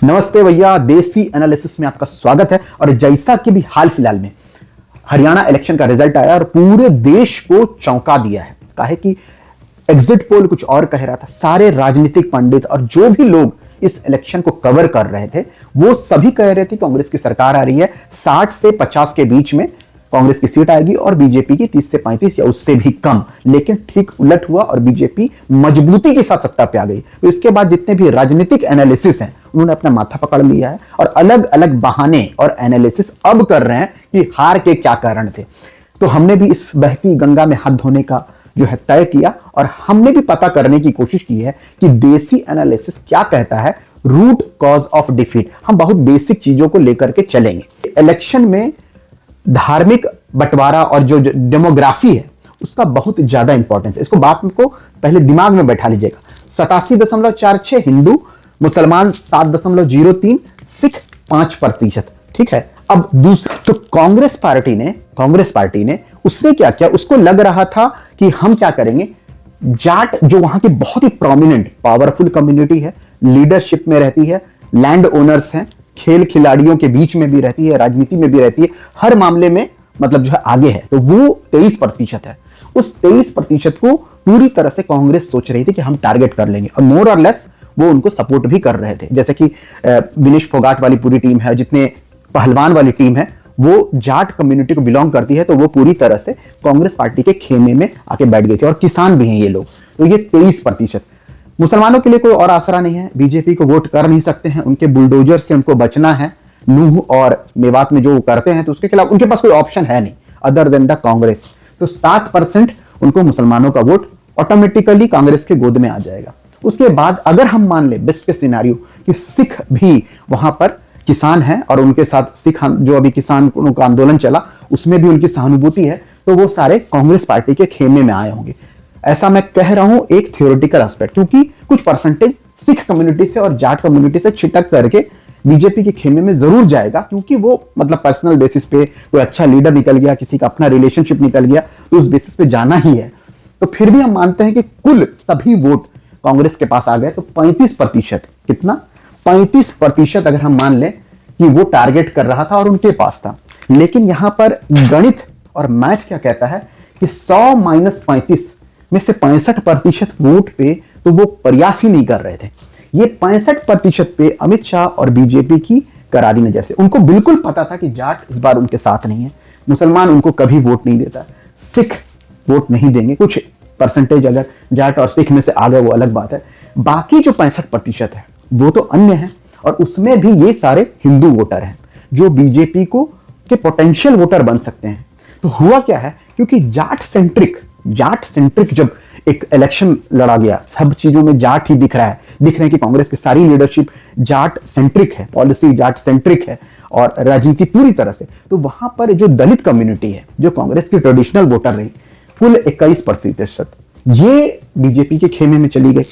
नमस्ते भैया, देसी एनालिसिस में आपका स्वागत है। और जैसा कि भी हाल फिलहाल में हरियाणा इलेक्शन का रिजल्ट आया और पूरे देश को चौंका दिया है। काहे कि एग्जिट पोल कुछ और कह रहा था। सारे राजनीतिक पंडित और जो भी लोग इस इलेक्शन को कवर कर रहे थे वो सभी कह रहे थे कांग्रेस की सरकार आ रही है, 60 से 50 के बीच में कांग्रेस की सीट आएगी और बीजेपी की 30 से 35 या उससे भी कम। लेकिन ठीक उलट हुआ और बीजेपी मजबूती के साथ सत्ता पे आ गई। तो इसके बाद जितने भी राजनीतिक एनालिसिस हैं उन्होंने अपना माथा पकड़ लिया है और अलग अलग बहाने और एनालिसिस अब कर रहे हैं कि हार के क्या कारण थे। तो हमने भी इस बहती गंगा में हाथ धोने का जो है तय किया और हमने भी पता करने की कोशिश की है कि देसी एनालिसिस क्या कहता है, रूट कॉज ऑफ डिफीट। हम बहुत बेसिक चीजों को लेकर के चलेंगे। इलेक्शन में धार्मिक बंटवारा और जो डेमोग्राफी है उसका बहुत ज्यादा इंपॉर्टेंस है। इसको बात को पहले दिमाग में बैठा लीजिएगा। 87.46 हिंदू, मुसलमान 7.03, सिख 5%। ठीक है। अब दूसरा तो कांग्रेस पार्टी ने उसने क्या किया, उसको लग रहा था कि हम क्या करेंगे, जाट जो वहां की बहुत ही प्रोमिनेंट पावरफुल कम्युनिटी है, लीडरशिप में रहती है, लैंड ओनर्स हैं, खेल खिलाड़ियों के बीच में भी रहती है, राजनीति में भी रहती है, हर मामले में मतलब जो है आगे है, तो वो 23% है। उस 23% को पूरी तरह से कांग्रेस सोच रही थी कि हम टारगेट कर लेंगे और मोर और लेस वो उनको सपोर्ट भी कर रहे थे। जैसे कि विनेश फोगाट वाली पूरी टीम है, जितने पहलवान वाली टीम है वो जाट कम्युनिटी को बिलोंग करती है, तो वो पूरी तरह से कांग्रेस पार्टी के खेमे में आके बैठ गए थे। और किसान भी हैं ये लोग, तो ये 23%। मुसलमानों के लिए कोई और आसरा नहीं है, बीजेपी को वोट कर नहीं सकते हैं, उनके बुलडोजर से उनको बचना है। नूह और मेवात में जो करते हैं तो उसके खिलाफ उनके पास कोई ऑप्शन है नहीं अदर देन द कांग्रेस। तो 7% उनको मुसलमानों का वोट ऑटोमेटिकली कांग्रेस के गोद में आ जाएगा। उसके बाद अगर हम मान ले बेस्ट के सिनेरियो कि सिख भी वहां पर किसान है और उनके साथ सिख जो अभी किसान का आंदोलन चला उसमें भी उनकी सहानुभूति है, तो वो सारे कांग्रेस पार्टी के खेमे में आए होंगे। ऐसा मैं कह रहा हूं एक थियोरेटिकल एस्पेक्ट, क्योंकि कुछ परसेंटेज सिख कम्युनिटी से और जाट कम्युनिटी से छिटक करके बीजेपी के खेमे में जरूर जाएगा, क्योंकि वो मतलब पर्सनल बेसिस पे कोई अच्छा लीडर निकल गया, किसी का अपना रिलेशनशिप निकल गया, तो उस बेसिस पे जाना ही है। तो फिर भी हम मानते हैं कि कुल सभी वोट कांग्रेस के पास आ गए, तो 35%, कितना 35% अगर हम मान लें कि वो टारगेट कर रहा था और उनके पास था। लेकिन यहां पर गणित और मैथ क्या कहता है कि 100 - 35 में से 65% वोट पे तो वो प्रयास ही नहीं कर रहे थे। ये 65% पे अमित शाह और बीजेपी की करारी नजर से, उनको बिल्कुल पता था कि जाट इस बार उनके साथ नहीं है, मुसलमान उनको कभी वोट नहीं देता, सिख वोट नहीं देंगे। कुछ परसेंटेज अगर जाट और सिख में से आ गए वो अलग बात है, बाकी जो 65% है वो तो अन्य है और उसमें भी ये सारे हिंदू वोटर हैं जो बीजेपी को के पोटेंशियल वोटर बन सकते हैं। तो हुआ क्या है, क्योंकि जाट सेंट्रिक जब एक इलेक्शन लड़ा गया, सब चीजों में जाट ही दिख रहे हैं कि कांग्रेस की सारी लीडरशिप जाट सेंट्रिक है, पॉलिसी जाट सेंट्रिक है और राजनीति पूरी तरह से, तो वहां पर जो दलित कम्युनिटी है जो कांग्रेस की ट्रेडिशनल वोटर रही, कुल 21%, ये बीजेपी के खेमे में चली गई।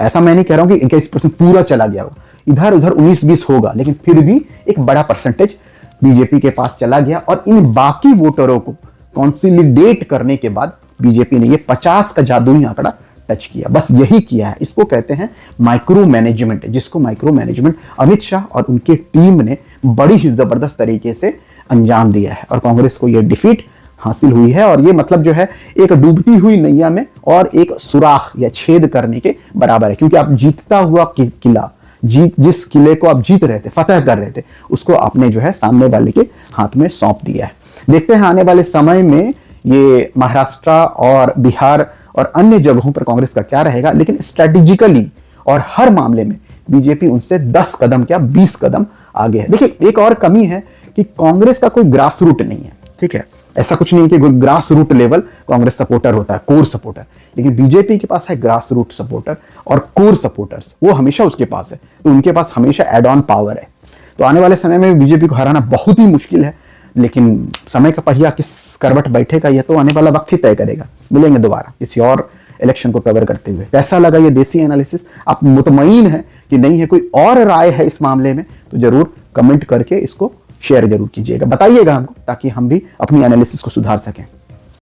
ऐसा मैं नहीं कह रहा हूं कि 21% पूरा चला गया हो, इधर उधर 19-20 होगा, लेकिन फिर भी एक बड़ा परसेंटेज बीजेपी के पास चला गया। और इन बाकी वोटरों को कंसोलिडेट करने के बाद बीजेपी ने ये 50 का जादुई आंकड़ा टच किया। बस यही किया है। इसको कहते हैं माइक्रो मैनेजमेंट, जिसको माइक्रो मैनेजमेंट अमित शाह और उनकी टीम ने बड़ी ही जबरदस्त तरीके से अंजाम दिया है और कांग्रेस को यह डिफीट हासिल हुई है। और ये मतलब जो है एक डूबती हुई नैया में और एक सुराख या छेद करने के बराबर है, क्योंकि आप जीतता हुआ किला, जिस किले को आप जीत रहे थे, फतह कर रहे थे, उसको आपने जो है सामने वाले के हाथ में सौंप दिया है। देखते हैं आने वाले समय में ये महाराष्ट्र और बिहार और अन्य जगहों पर कांग्रेस का क्या रहेगा, लेकिन स्ट्रेटेजिकली और हर मामले में बीजेपी उनसे 10 कदम क्या 20 कदम आगे है। देखिए एक और कमी है कि कांग्रेस का कोई ग्रास रूट नहीं है। ठीक है, ऐसा कुछ नहीं कि कोई grass root level Congress supporter होता है, कोर सपोर्टर, लेकिन बीजेपी के पास है ग्रास रूट सपोर्टर और कोर सपोर्टर्स, वो हमेशा उसके पास है, तो उनके पास हमेशा एड ऑन पावर है। तो आने वाले समय में बीजेपी को हराना बहुत ही मुश्किल है, लेकिन समय का पहिया किस करवट बैठेगा यह तो आने वाला वक्त ही तय करेगा। मिलेंगे दोबारा किसी और इलेक्शन को कवर करते हुए। कैसा लगा ये देसी एनालिसिस? आप मुतमईन है कि नहीं है, कोई और राय है इस मामले में, तो जरूर कमेंट करके इसको शेयर जरूर कीजिएगा, बताइएगा हमको, ताकि हम भी अपनी एनालिसिस को सुधार सकें।